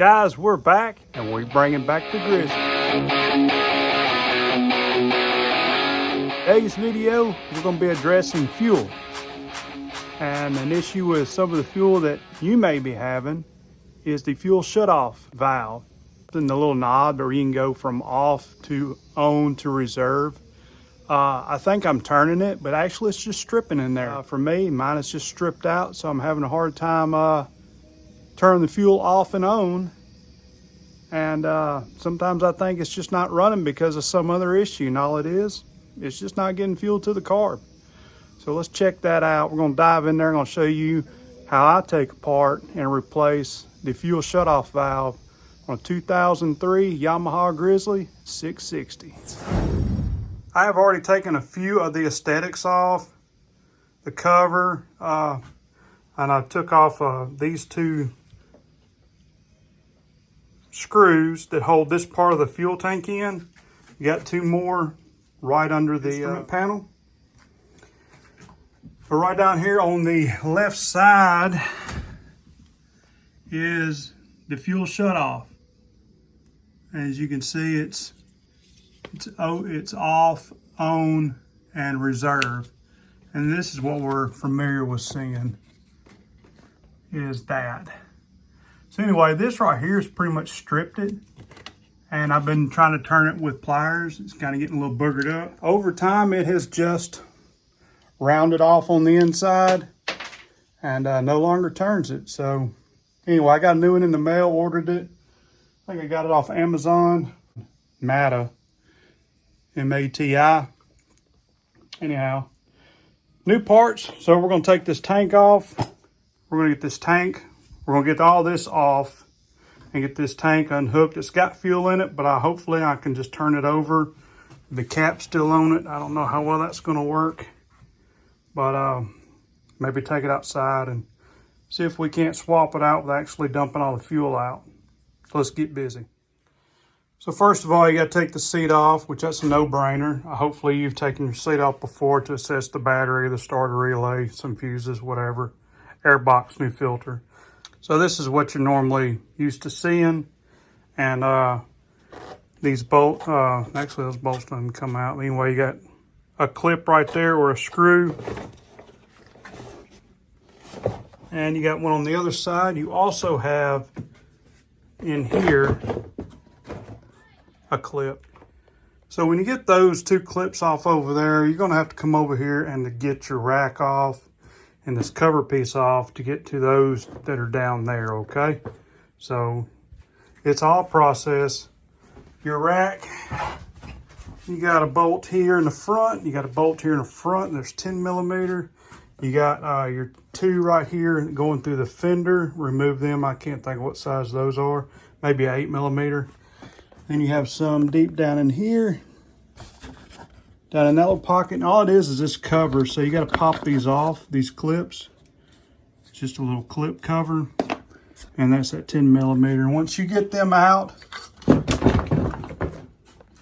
Guys, we're back and we're bringing back the Grizzly. Today's video, we're going to be addressing fuel. And an issue with some of the fuel that you may be having is the fuel shutoff valve. And the little knob where you can go from off to on to reserve. I think I'm turning it, but actually it's just stripping in there. For me, mine is just stripped out, so I'm having a hard time turning the fuel off and on. And sometimes I think it's just not running because of some other issue, and all it is, it's just not getting fuel to the carb. So let's check that out. We're going to dive in there. I'm going to show you how I take apart and replace the fuel shutoff valve on a 2003 Yamaha Grizzly 660. I have already taken a few of the aesthetics off, the cover, and I took off these two screws that hold this part of the fuel tank in. You got two more right under the instrument panel. But right down here on the left side is the fuel shutoff. As you can see, it's off, on, and reserve. And this is what we're familiar with seeing, is that. So anyway, this right here is pretty much stripped it. And I've been trying to turn it with pliers. It's kind of getting a little boogered up. Over time, it has just rounded off on the inside and no longer turns it. So anyway, I got a new one in the mail, ordered it. I think I got it off Amazon. Mata. M-A-T-I. Anyhow, new parts. So we're going to take this tank off. We're going to get this tank. We're going to get all this off and get this tank unhooked. It's got fuel in it, but hopefully I can just turn it over. The cap's still on it. I don't know how well that's going to work. But maybe take it outside and see if we can't swap it out with actually dumping all the fuel out. So let's get busy. So first of all, you got to take the seat off, which that's a no-brainer. Hopefully you've taken your seat off before to assess the battery, the starter relay, some fuses, whatever. Air box, new filter. So this is what you're normally used to seeing. And these bolts, actually those bolts don't come out. Anyway, you got a clip right there or a screw. And you got one on the other side. You also have in here a clip. So when you get those two clips off over there, you're going to have to come over here and to get your rack off and this cover piece off to get to those that are down there, okay? So it's all process. Your rack, you got a bolt here in the front, you got a bolt here in the front, there's 10 millimeter. You got your two right here going through the fender. Remove them. I can't think of what size those are. Maybe 8 millimeter. Then you have some deep down in here, down in that little pocket. And all it is this cover. So you got to pop these off, these clips. It's just a little clip cover. And that's that 10 millimeter. And once you get them out, you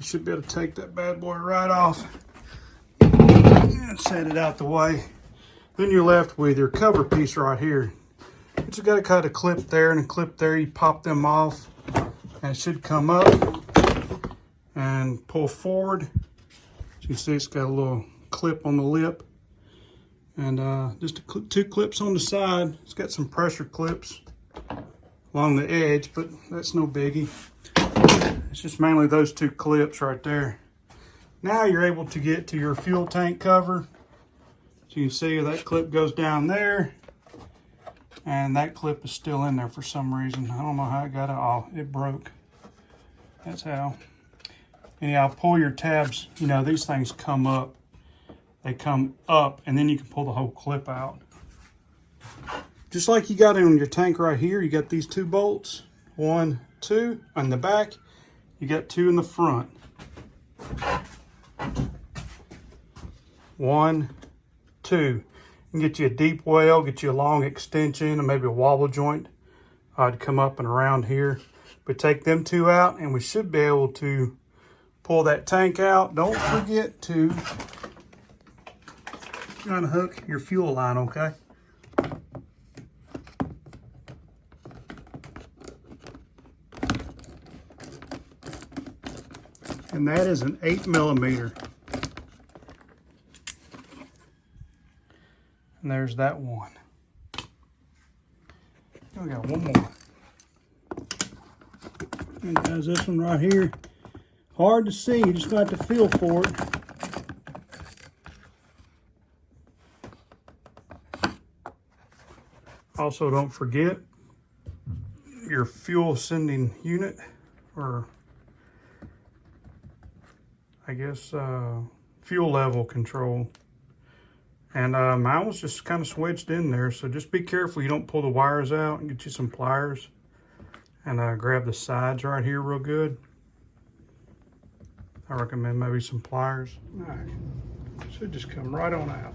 should be able to take that bad boy right off and set it out the way. Then you're left with your cover piece right here. You just got to cut a clip there and a clip there. You pop them off and it should come up and pull forward. As you see, it's got a little clip on the lip and just two clips on the side. It's got some pressure clips along the edge, but that's no biggie. It's just mainly those two clips right there. Now you're able to get to your fuel tank cover. So you can see that clip goes down there and that clip is still in there for some reason. I don't know how it got out. Oh, it broke. That's how. Anyhow, pull your tabs. You know, these things come up. They come up and then you can pull the whole clip out. Just like you got it on your tank right here, you got these two bolts. 1, 2 on the back. You got 2 in the front. 1, 2. You can get you a deep well, get you a long extension, or maybe a wobble joint to come up and around here. But take them two out, and we should be able to pull that tank out. Don't forget to unhook your fuel line, okay? And that is an 8mm. And there's that one. We got one more. And guys, this one right here, hard to see, you just got to feel for it. Also, don't forget your fuel sending unit, or I guess fuel level control. And mine was just kind of switched in there, so just be careful you don't pull the wires out, and get you some pliers and grab the sides right here real good. I recommend maybe some pliers. All right, should just come right on out.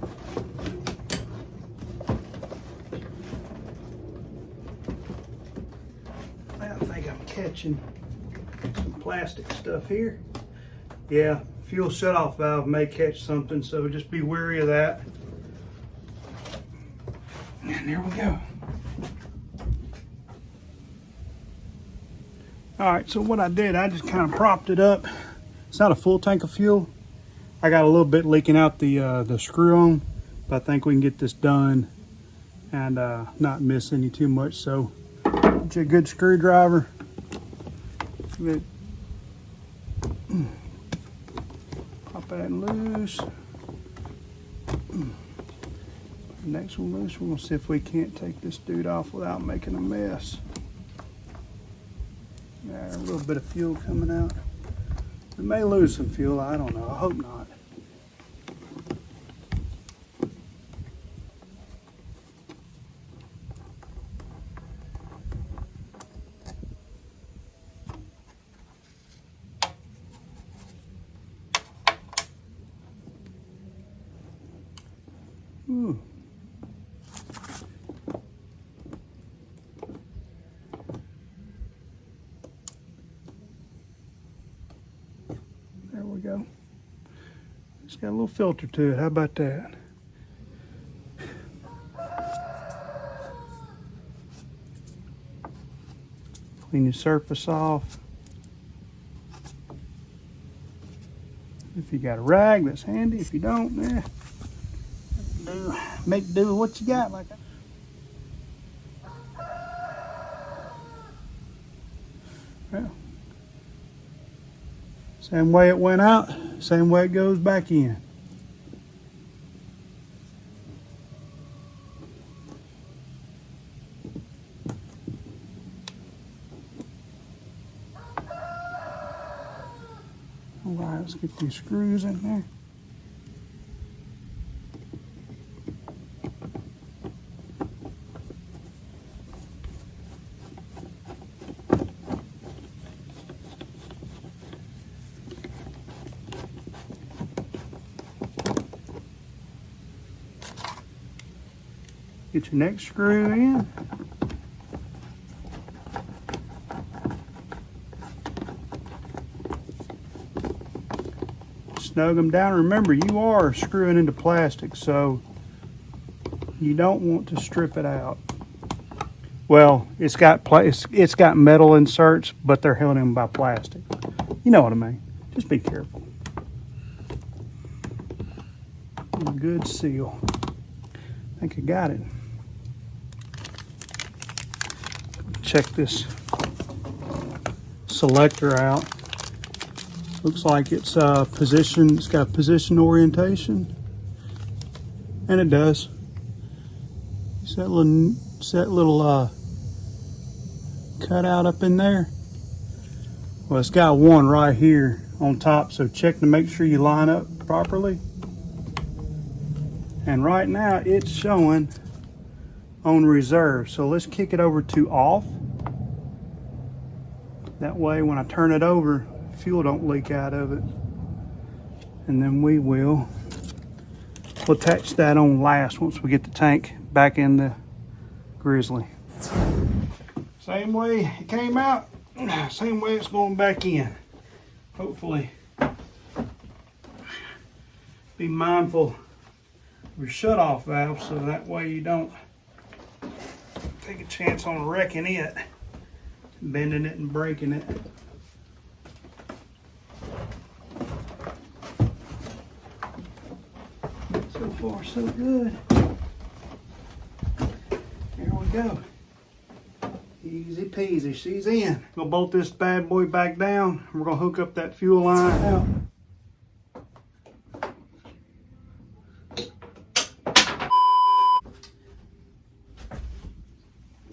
I think I'm catching some plastic stuff here. Yeah, fuel shutoff valve may catch something, so just be wary of that. And there we go. All right, so what I did, I just kind of propped it up. It's not a full tank of fuel. I got a little bit leaking out the screw on, but I think we can get this done and not miss any too much. So get you a good screwdriver. Pop that loose. Next one loose, we're gonna see if we can't take this dude off without making a mess. Yeah, a little bit of fuel coming out. We may lose some fuel, I don't know, I hope not. Ooh. There we go. It's got a little filter to it. How about that? Clean your surface off. If you got a rag, that's handy. If you don't, make do with what you got. Like that. Well, same way it went out, same way it goes back in. All right, let's get these screws in there. Get your next screw in. Snug them down. Remember, you are screwing into plastic, so you don't want to strip it out. Well, it's got metal inserts, but they're held in by plastic. You know what I mean. Just be careful. Good seal. I think I got it. Check this selector out. Looks like it's position. It's got position orientation, and it does. See that little cutout up in there? Well, it's got one right here on top. So check to make sure you line up properly. And right now it's showing on reserve. So let's kick it over to off. That way when I turn it over, fuel don't leak out of it. And then we'll attach that on last once we get the tank back in the Grizzly. Same way it came out, same way it's going back in. Hopefully be mindful of your shutoff valve so that way you don't take a chance on wrecking it, bending it and breaking it. far, so good. Here we go. Easy peasy, she's in. Gonna bolt this bad boy back down. We're gonna hook up that fuel line out.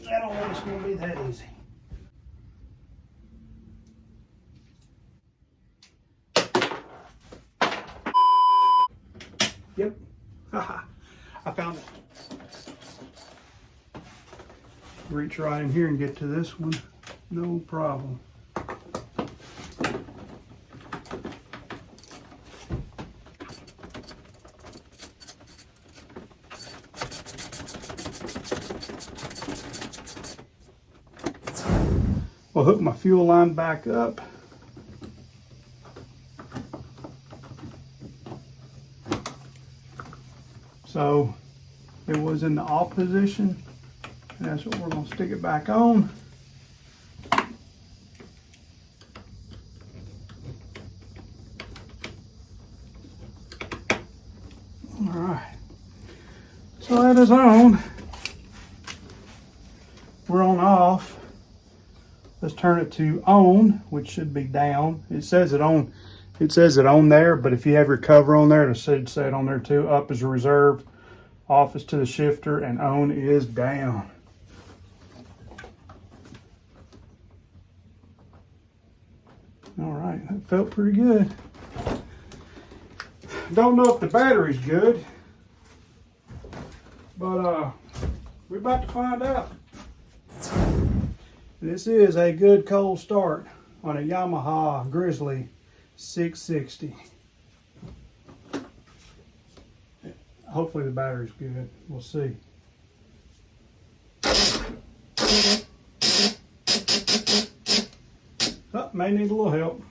I don't think it's gonna be that easy. Yep. Haha. I found it. Reach right in here and get to this one. No problem. I'll hook my fuel line back up. So it was in the off position, and that's what we're going to stick it back on. All right, so that is on. We're on off. Let's turn it to on, which should be down. It says it on. It says it on there, but if you have your cover on there, it should say it on there too. Up is reserve, off is to the shifter, and on is down. All right, that felt pretty good. Don't know if the battery's good, but we're about to find out. This is a good cold start on a Yamaha Grizzly 660. Hopefully the battery's good. We'll see. Oh, may need a little help.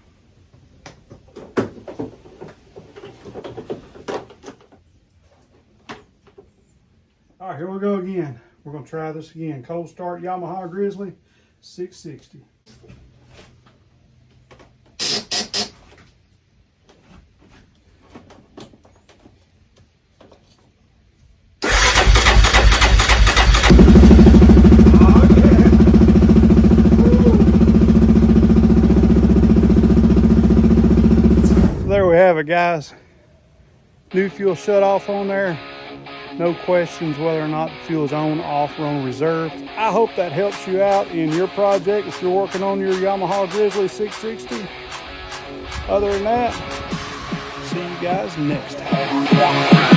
All right, here we go again. We're going to try this again. Cold start Yamaha Grizzly 660. There we have it, guys. New fuel shut off on there. No questions whether or not the fuel is on, off, or on reserve. I hope that helps you out in your project if you're working on your Yamaha Grizzly 660. Other than that, see you guys next time.